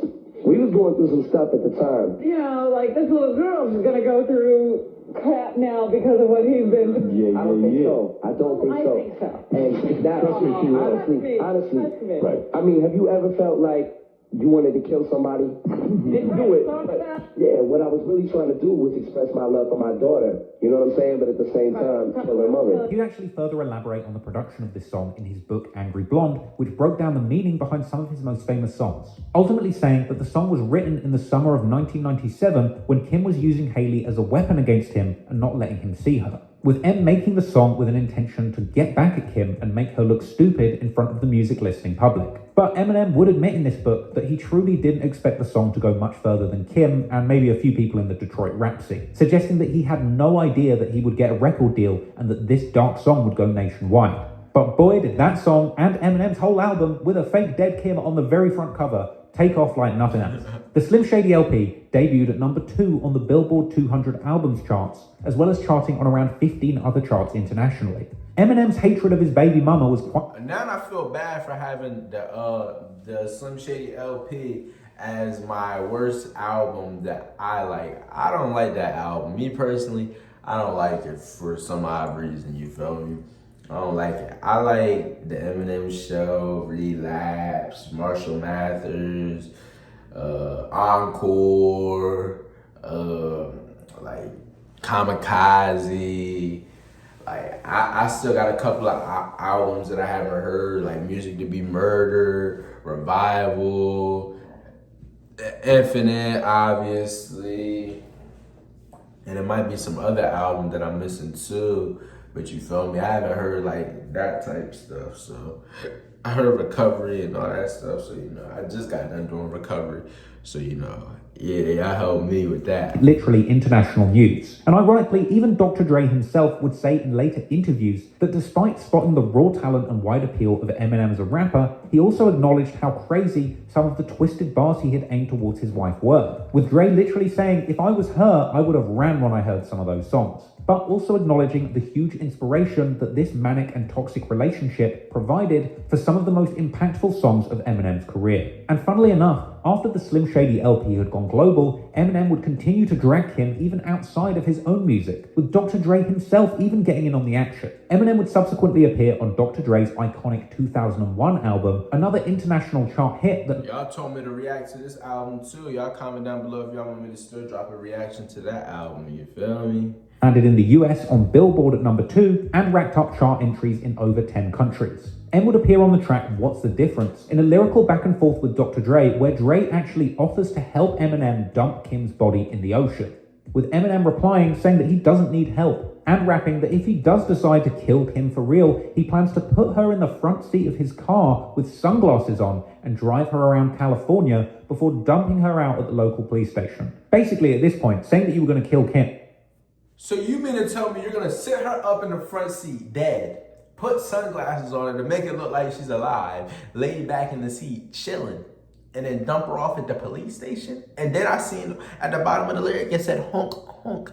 we was going through some stuff at the time. You know, like this little girl's gonna go through crap now because of what he's been. I don't think so. I don't think so. I think so. And that, honestly, Right. I mean, have you ever felt like you wanted to kill somebody? Didn't do it. But, yeah, what I was really trying to do was express my love for my daughter. You know what I'm saying? But at the same time, kill her mother. He'd actually further elaborate on the production of this song in his book Angry Blonde, which broke down the meaning behind some of his most famous songs, ultimately saying that the song was written in the summer of 1997 when Kim was using Haley as a weapon against him and not letting him see her, with M making the song with an intention to get back at Kim and make her look stupid in front of the music listening public. But Eminem would admit in this book that he truly didn't expect the song to go much further than Kim and maybe a few people in the Detroit rap scene, suggesting that he had no idea that he would get a record deal and that this dark song would go nationwide. But boy, did that song and Eminem's whole album with a fake dead Kim on the very front cover take off like nothing else. The Slim Shady LP debuted at number 2 on the Billboard 200 albums charts, as well as charting on around 15 other charts internationally. Eminem's hatred of his baby mama was quite... Now I feel bad for having the Slim Shady LP as my worst album that I like. I don't like that album. Me personally, I don't like it for some odd reason, you feel me? I don't like it. I like the Eminem Show, Relapse, Marshall Mathers, Encore, like Kamikaze. Like I still got a couple of albums that I haven't heard, like Music to Be Murdered, Revival, Infinite, obviously, and it might be some other album that I'm missing too. But you feel me? I haven't heard like that type stuff. So I heard Recovery and all that stuff. So I just got done doing Recovery. So y'all helped me with that. Literally international news. And ironically, even Dr. Dre himself would say in later interviews that despite spotting the raw talent and wide appeal of Eminem as a rapper, he also acknowledged how crazy some of the twisted bars he had aimed towards his wife were, with Dre literally saying, if I was her, I would have ran when I heard some of those songs, but also acknowledging the huge inspiration that this manic and toxic relationship provided for some of the most impactful songs of Eminem's career. And funnily enough, after the Slim Shady LP had gone global, Eminem would continue to drag him even outside of his own music, with Dr. Dre himself even getting in on the action. Eminem would subsequently appear on Dr. Dre's iconic 2001 album, another international chart hit that... Y'all told me to react to this album too. Y'all comment down below if y'all want me to still drop a reaction to that album, you feel me? Landed in the US on Billboard at number 2 and racked up chart entries in over 10 countries. M would appear on the track What's the Difference in a lyrical back and forth with Dr. Dre, where Dre actually offers to help Eminem dump Kim's body in the ocean, with Eminem replying saying that he doesn't need help, and rapping that if he does decide to kill Kim for real, he plans to put her in the front seat of his car with sunglasses on and drive her around California before dumping her out at the local police station. Basically, at this point, saying that you were going to kill Kim. So you mean to tell me you're gonna sit her up in the front seat dead, put sunglasses on her to make it look like she's alive, lay back in the seat chilling, and then dump her off at the police station? And then I seen at the bottom of the lyric it said honk honk.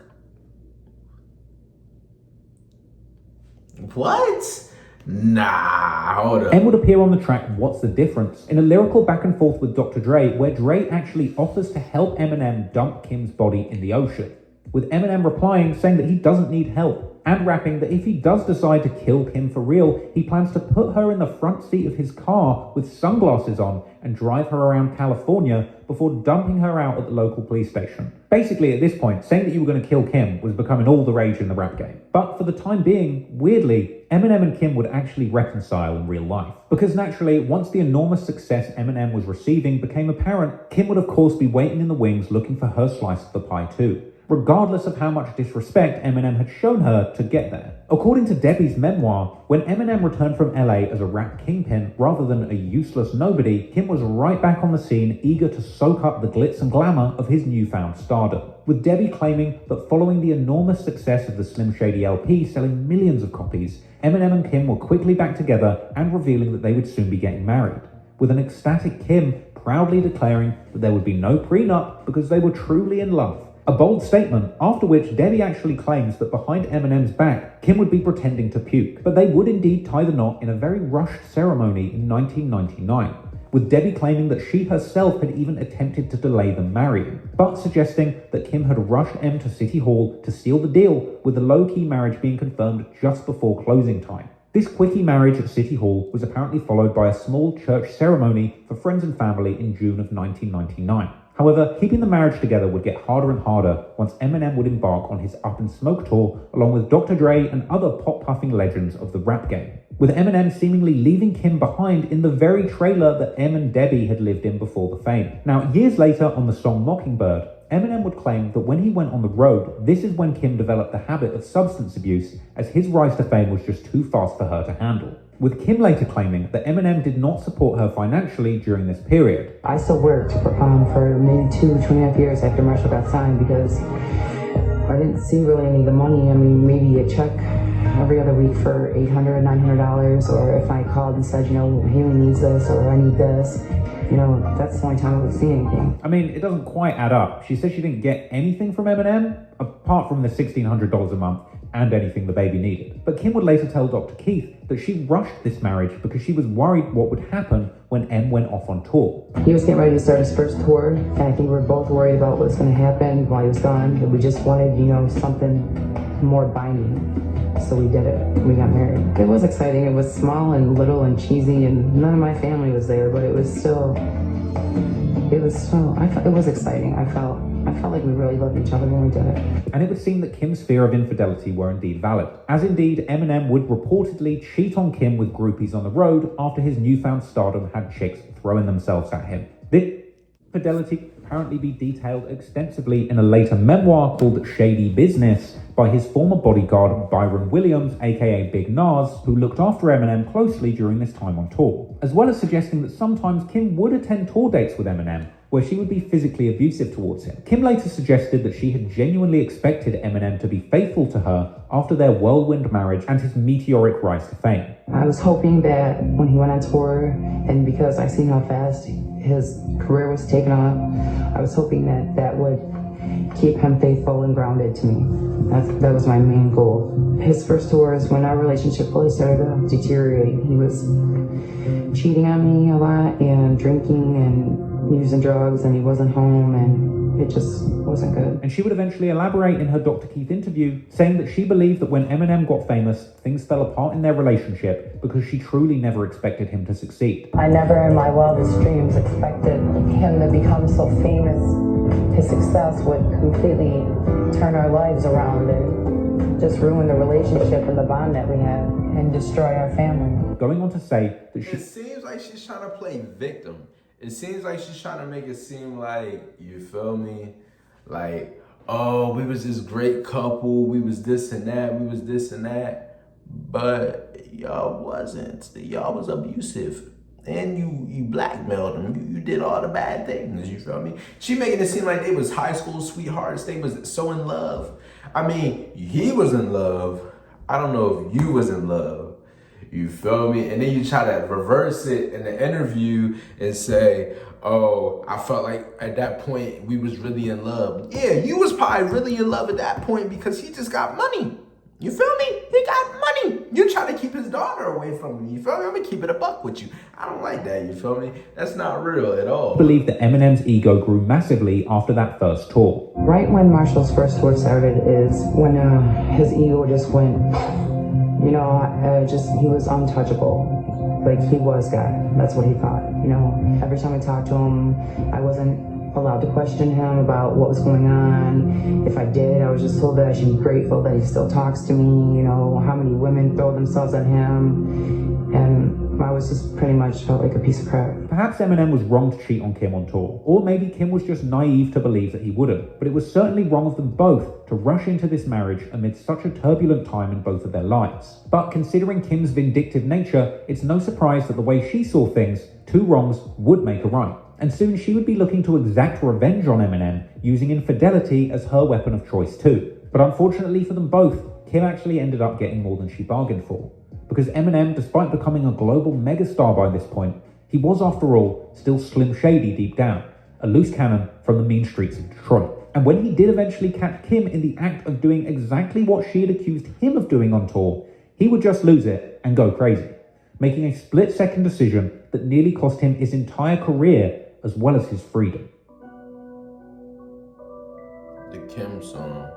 What? Nah, hold up. M would appear on the track What's the Difference in a lyrical back and forth with Dr. Dre, where Dre actually offers to help Eminem dump Kim's body in the ocean, with Eminem replying saying that he doesn't need help, and rapping that if he does decide to kill Kim for real, he plans to put her in the front seat of his car with sunglasses on and drive her around California before dumping her out at the local police station. Basically, at this point, saying that you were going to kill Kim was becoming all the rage in the rap game. But for the time being, weirdly, Eminem and Kim would actually reconcile in real life. Because naturally, once the enormous success Eminem was receiving became apparent, Kim would of course be waiting in the wings looking for her slice of the pie too, regardless of how much disrespect Eminem had shown her to get there. According to Debbie's memoir, when Eminem returned from LA as a rap kingpin rather than a useless nobody, Kim was right back on the scene, eager to soak up the glitz and glamour of his newfound stardom, with Debbie claiming that following the enormous success of the Slim Shady LP selling millions of copies, Eminem and Kim were quickly back together and revealing that they would soon be getting married, with an ecstatic Kim proudly declaring that there would be no prenup because they were truly in love. A bold statement, after which Debbie actually claims that behind Eminem's back, Kim would be pretending to puke, but they would indeed tie the knot in a very rushed ceremony in 1999, with Debbie claiming that she herself had even attempted to delay them marrying, but suggesting that Kim had rushed Em to City Hall to seal the deal, with the low-key marriage being confirmed just before closing time. This quickie marriage at City Hall was apparently followed by a small church ceremony for friends and family in June of 1999. However, keeping the marriage together would get harder and harder once Eminem would embark on his Up in Smoke tour along with Dr. Dre and other pop-puffing legends of the rap game, with Eminem seemingly leaving Kim behind in the very trailer that Em and Debbie had lived in before the fame. Now, years later on the song Mockingbird, Eminem would claim that when he went on the road, this is when Kim developed the habit of substance abuse, as his rise to fame was just too fast for her to handle, with Kim later claiming that Eminem did not support her financially during this period. I still worked for maybe 2.5 years after Marshall got signed because I didn't see really any of the money. I mean, maybe a check every other week for $800, $900, or if I called and said, Haley needs this or I need this, that's the only time I would see anything. I mean, it doesn't quite add up. She said she didn't get anything from Eminem, apart from the $1,600 a month and anything the baby needed. But Kim would later tell Dr. Keith that she rushed this marriage because she was worried what would happen when Em went off on tour. He was getting ready to start his first tour, and I think we were both worried about what was going to happen while he was gone. And we just wanted, something more binding. So we did it. We got married. It was exciting. It was small and little and cheesy, and none of my family was there, but it was exciting. I felt like we really loved each other when we did it. And it would seem that Kim's fear of infidelity were indeed valid, as indeed Eminem would reportedly cheat on Kim with groupies on the road after his newfound stardom had chicks throwing themselves at him. This infidelity apparently be detailed extensively in a later memoir called Shady Business by his former bodyguard Byron Williams, aka Big Nas, who looked after Eminem closely during this time on tour, as well as suggesting that sometimes Kim would attend tour dates with Eminem, where she would be physically abusive towards him. Kim later suggested that she had genuinely expected Eminem to be faithful to her after their whirlwind marriage and his meteoric rise to fame. I was hoping that when he went on tour, and because I seen how fast his career was taking off, I was hoping that would keep him faithful and grounded to me. That was my main goal. His first tours, when our relationship really started to deteriorate, he was cheating on me a lot and drinking and using drugs, and he wasn't home, and it just wasn't good. And she would eventually elaborate in her Dr. Keith interview, saying that she believed that when Eminem got famous, things fell apart in their relationship because she truly never expected him to succeed. I never in my wildest dreams expected him to become so famous. His success would completely turn our lives around and just ruin the relationship and the bond that we had and destroy our family. Going on to say that It seems like she's trying to play victim. It seems like she's trying to make it seem like, you feel me? Like, oh, we was this great couple, we was this and that, but y'all wasn't. Y'all was abusive. And you blackmailed him. You did all the bad things, you feel me? She making it seem like they was high school sweethearts. They was so in love. I mean, he was in love. I don't know if you was in love. You feel me? And then you try to reverse it in the interview and say, oh, I felt like at that point we was really in love. Yeah, you was probably really in love at that point because he just got money. You feel me? He got money. You try to keep his daughter away from him. You feel me? I'm gonna keep it a buck with you. I don't like that. You feel me? That's not real at all. I believe that Eminem's ego grew massively after that first tour. Right when Marshall's first tour started is when his ego just went, he was untouchable. Like, he was God. That's what he thought. Every time I talked to him, I wasn't allowed to question him about what was going on. If I did, I was just told that I should be grateful that he still talks to me. How many women throw themselves at him. And I was just pretty much felt like a piece of crap. Perhaps Eminem was wrong to cheat on Kim on tour, or maybe Kim was just naive to believe that he wouldn't, but it was certainly wrong of them both to rush into this marriage amid such a turbulent time in both of their lives. But considering Kim's vindictive nature, it's no surprise that the way she saw things, two wrongs would make a right. And soon she would be looking to exact revenge on Eminem, using infidelity as her weapon of choice too. But unfortunately for them both, Kim actually ended up getting more than she bargained for. Because Eminem, despite becoming a global megastar by this point, he was, after all, still Slim Shady deep down, a loose cannon from the mean streets of Detroit. And when he did eventually catch Kim in the act of doing exactly what she had accused him of doing on tour, he would just lose it and go crazy, making a split-second decision that nearly cost him his entire career as well as his freedom. The Kim song.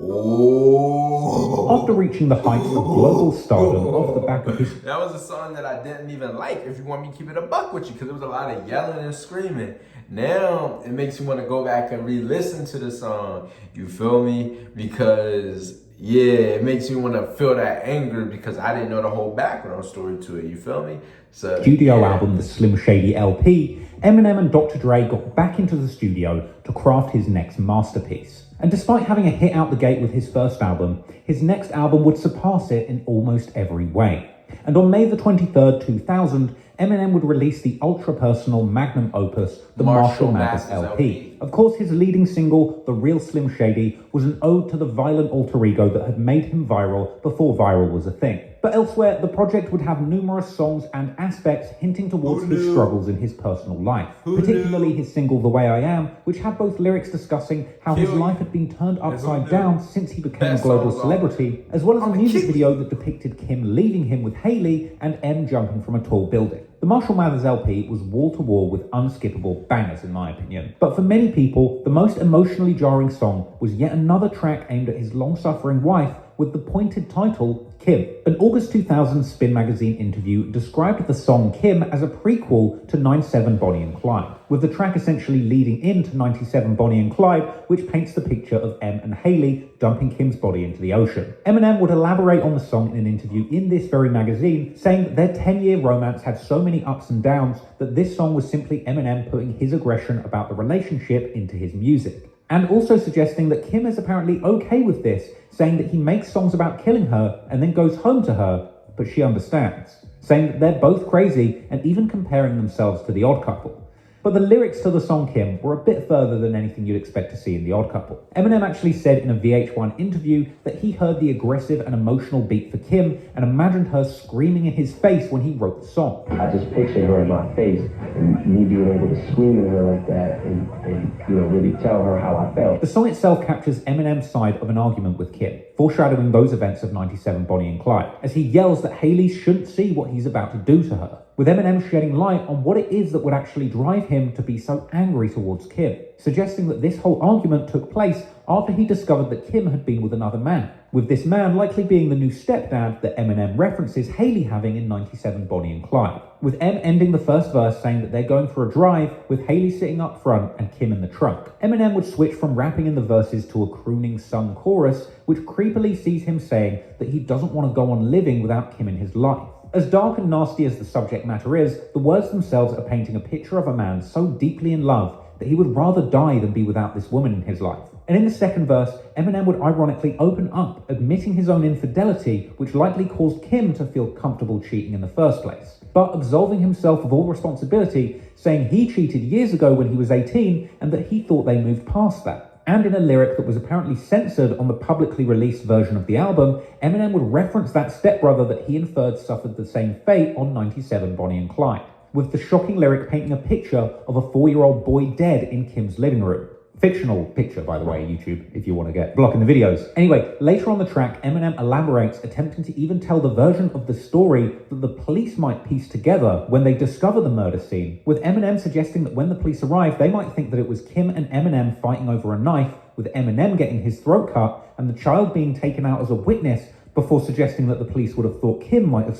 Oh. After reaching the heights of global stardom off the back of his... That was a song that I didn't even like, if you want me to keep it a buck with you, because there was a lot of yelling and screaming. Now, it makes you want to go back and re-listen to the song. You feel me? Because, yeah, it makes you want to feel that anger because I didn't know the whole background story to it. You feel me? So studio album, the Slim Shady LP, Eminem and Dr. Dre got back into the studio to craft his next masterpiece. And despite having a hit out the gate with his first album, his next album would surpass it in almost every way. And on May the 23rd, 2000, Eminem would release the ultra-personal magnum opus, the Marshall Mathers LP. Of course, his leading single, The Real Slim Shady, was an ode to the violent alter ego that had made him viral before viral was a thing. But elsewhere, the project would have numerous songs and aspects hinting towards his struggles in his personal life. Particularly his single, The Way I Am, which had both lyrics discussing how his life had been turned upside down since he became a global celebrity, as well as a music video that depicted Kim leaving him with Hailey and M jumping from a tall building. The Marshall Mathers LP was wall-to-wall with unskippable bangers in my opinion. But for many people, the most emotionally jarring song was yet another track aimed at his long-suffering wife with the pointed title, Kim. An August 2000 Spin magazine interview described the song Kim as a prequel to 97 Bonnie and Clyde, with the track essentially leading into 97 Bonnie and Clyde, which paints the picture of Em and Hailey dumping Kim's body into the ocean. Eminem would elaborate on the song in an interview in this very magazine, saying that their 10-year romance had so many ups and downs that this song was simply Eminem putting his aggression about the relationship into his music. And also suggesting that Kim is apparently okay with this, saying that he makes songs about killing her and then goes home to her, but she understands, saying that they're both crazy and even comparing themselves to The Odd Couple. But the lyrics to the song Kim were a bit further than anything you'd expect to see in The Odd Couple. Eminem actually said in a VH1 interview that he heard the aggressive and emotional beat for Kim and imagined her screaming in his face when he wrote the song. I just pictured her in my face and me being able to scream at her like that and really tell her how I felt. The song itself captures Eminem's side of an argument with Kim, foreshadowing those events of 97 Bonnie and Clyde, as he yells that Hailey shouldn't see what he's about to do to her, with Eminem shedding light on what it is that would actually drive him to be so angry towards Kim, suggesting that this whole argument took place after he discovered that Kim had been with another man, with this man likely being the new stepdad that Eminem references Hailey having in 97 Bonnie and Clyde, with Em ending the first verse saying that they're going for a drive with Hailey sitting up front and Kim in the trunk. Eminem would switch from rapping in the verses to a crooning sung chorus, which creepily sees him saying that he doesn't want to go on living without Kim in his life. As dark and nasty as the subject matter is, the words themselves are painting a picture of a man so deeply in love that he would rather die than be without this woman in his life. And in the second verse, Eminem would ironically open up, admitting his own infidelity, which likely caused Kim to feel comfortable cheating in the first place, but absolving himself of all responsibility, saying he cheated years ago when he was 18 and that he thought they moved past that. And in a lyric that was apparently censored on the publicly released version of the album, Eminem would reference that stepbrother that he inferred suffered the same fate on 97 Bonnie and Clyde, with the shocking lyric painting a picture of a 4-year-old boy dead in Kim's living room. Fictional picture, by the way, YouTube, if you want to get blocking the videos. Anyway, later on the track, Eminem elaborates, attempting to even tell the version of the story that the police might piece together when they discover the murder scene, with Eminem suggesting that when the police arrive, they might think that it was Kim and Eminem fighting over a knife, with Eminem getting his throat cut and the child being taken out as a witness, before suggesting that the police would have thought Kim might have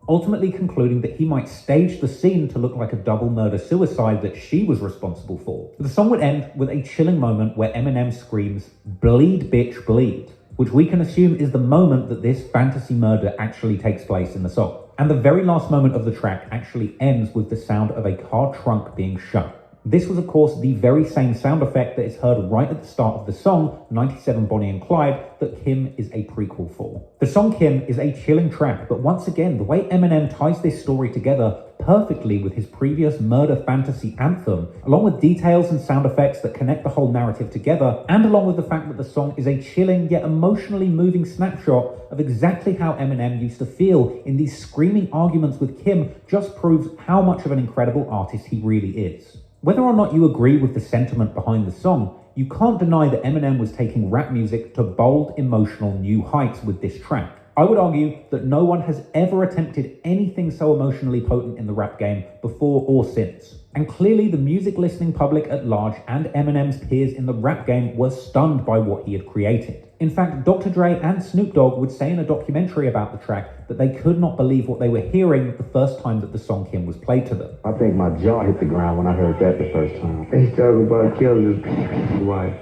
ultimately concluding that he might stage the scene to look like a double murder-suicide that she was responsible for. The song would end with a chilling moment where Eminem screams, "Bleed, bitch, bleed," which we can assume is the moment that this fantasy murder actually takes place in the song. And the very last moment of the track actually ends with the sound of a car trunk being shut. This was, of course, the very same sound effect that is heard right at the start of the song, 97 Bonnie and Clyde, that Kim is a prequel for. The song Kim is a chilling track, but once again, the way Eminem ties this story together perfectly with his previous murder fantasy anthem, along with details and sound effects that connect the whole narrative together, and along with the fact that the song is a chilling yet emotionally moving snapshot of exactly how Eminem used to feel in these screaming arguments with Kim, just proves how much of an incredible artist he really is. Whether or not you agree with the sentiment behind the song, you can't deny that Eminem was taking rap music to bold, emotional new heights with this track. I would argue that no one has ever attempted anything so emotionally potent in the rap game before or since. And clearly the music listening public at large and Eminem's peers in the rap game were stunned by what he had created. In fact, Dr. Dre and Snoop Dogg would say in a documentary about the track that they could not believe what they were hearing the first time that the song Kim was played to them. I think my jaw hit the ground when I heard that the first time. They talk about killing his wife.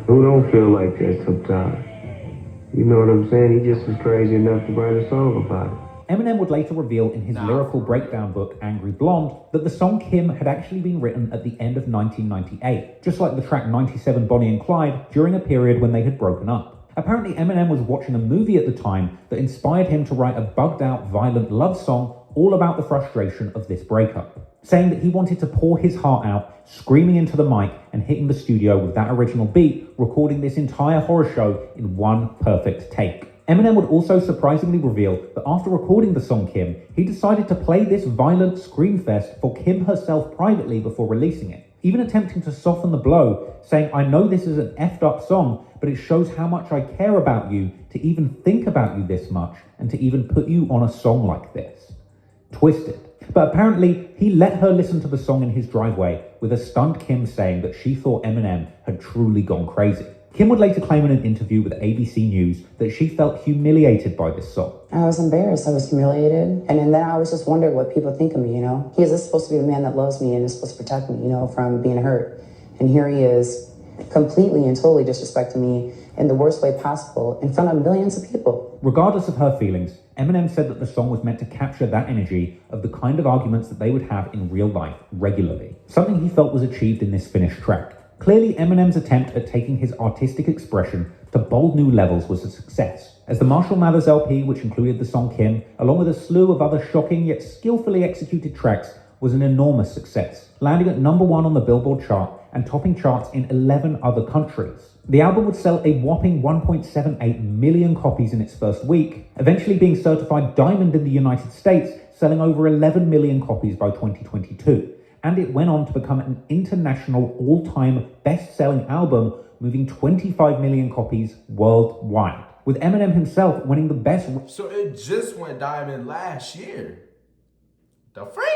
Who don't feel like that sometimes? You know what I'm saying? He just was crazy enough to write a song about it. Eminem would later reveal in his lyrical breakdown book, Angry Blonde, that the song Kim had actually been written at the end of 1998, just like the track 97 Bonnie and Clyde, during a period when they had broken up. Apparently Eminem was watching a movie at the time that inspired him to write a bugged-out, violent love song all about the frustration of this breakup, saying that he wanted to pour his heart out, screaming into the mic and hitting the studio with that original beat, recording this entire horror show in one perfect take. Eminem would also surprisingly reveal that after recording the song Kim, he decided to play this violent scream fest for Kim herself privately before releasing it, even attempting to soften the blow, saying, "I know this is an effed up song, but it shows how much I care about you to even think about you this much and to even put you on a song like this." Twisted. But apparently, he let her listen to the song in his driveway, with a stunned Kim saying that she thought Eminem had truly gone crazy. Kim would later claim in an interview with ABC News that she felt humiliated by this song. I was embarrassed. I was humiliated. And then I was just wondering what people think of me, you know? He is supposed to be the man that loves me and is supposed to protect me, you know, from being hurt. And here he is completely and totally disrespecting me in the worst way possible in front of millions of people. Regardless of her feelings, Eminem said that the song was meant to capture that energy of the kind of arguments that they would have in real life regularly, something he felt was achieved in this finished track. Clearly, Eminem's attempt at taking his artistic expression to bold new levels was a success, as the Marshall Mathers LP, which included the song Kim, along with a slew of other shocking yet skillfully executed tracks, was an enormous success, landing at #1 on the Billboard chart and topping charts in 11 other countries. The album would sell a whopping 1.78 million copies in its first week, eventually being certified diamond in the United States, selling over 11 million copies by 2022. And it went on to become an international all-time best-selling album, moving 25 million copies worldwide, with Eminem himself winning the best. So it just went diamond last year. The freak?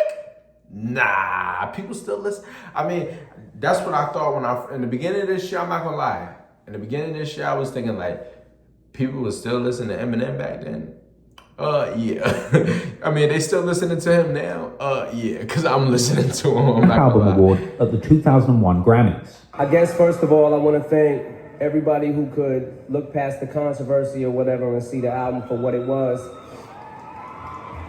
Nah, people still listen. I mean, that's what I thought in the beginning of this year, I'm not gonna lie. In the beginning of this year, I was thinking like, people would still listen to Eminem back then. Yeah. I mean, they still listening to him now? Yeah, because I'm listening to him. Album award at the 2001 Grammys. I guess, first of all, I want to thank everybody who could look past the controversy or whatever and see the album for what it was,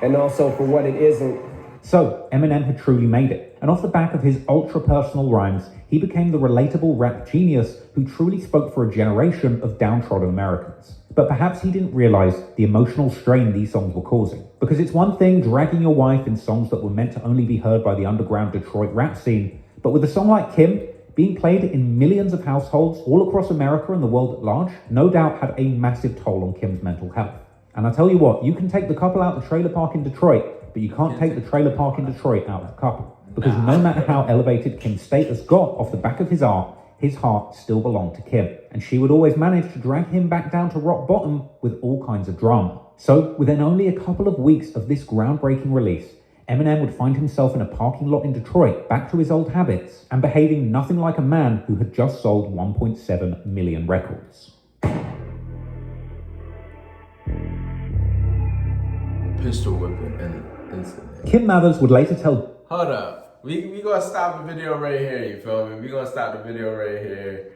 and also for what it isn't. So, Eminem had truly made it, and off the back of his ultra-personal rhymes, he became the relatable rap genius who truly spoke for a generation of downtrodden Americans. But perhaps he didn't realize the emotional strain these songs were causing. Because it's one thing dragging your wife in songs that were meant to only be heard by the underground Detroit rap scene, but with a song like Kim, being played in millions of households all across America and the world at large, no doubt had a massive toll on Kim's mental health. And I tell you what, you can take the couple out the trailer park in Detroit, but you can't take the trailer park in Detroit out of the couple. because no matter how elevated Kim's status got off the back of his art, his heart still belonged to Kim, and she would always manage to drag him back down to rock bottom with all kinds of drama. So, within only a couple of weeks of this groundbreaking release, Eminem would find himself in a parking lot in Detroit, back to his old habits, and behaving nothing like a man who had just sold 1.7 million records. Pistol whipping and incident. Kim Mathers would later tell... Hold up. We gonna stop the video right here, you feel me? We gonna stop the video right here.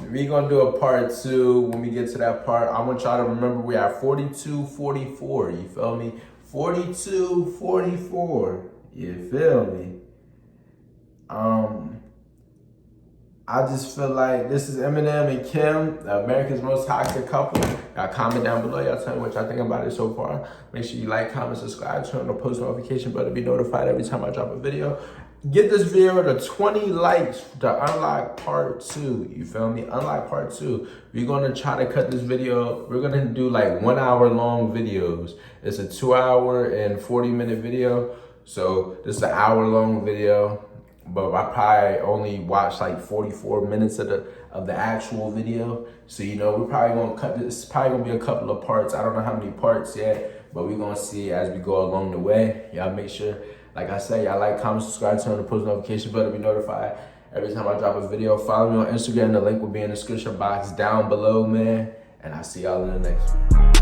We gonna do a part 2 when we get to that part. I want y'all to remember we are 42-44, you feel me? 42-44, you feel me? I just feel like this is Eminem and Kim, America's most toxic couple. Y'all comment down below. Y'all tell me what y'all think about it so far. Make sure you like, comment, subscribe, turn on the post notification bell to be notified every time I drop a video. Get this video to 20 likes to unlock part 2. You feel me? Unlock part 2. We're gonna try to cut this video. We're gonna do like 1 hour long videos. It's a 2 hour and 40-minute video. So this is an hour long video. But I probably only watched like 44 minutes of the actual video. So, you know, we're probably gonna cut this. It's probably gonna be a couple of parts. I don't know how many parts yet, but we're gonna see as we go along the way. Y'all make sure, like I said, y'all like, comment, subscribe, turn on the post notification bell to be notified every time I drop a video. Follow me on Instagram. The link will be in the description box down below, man. And I'll see y'all in the next one.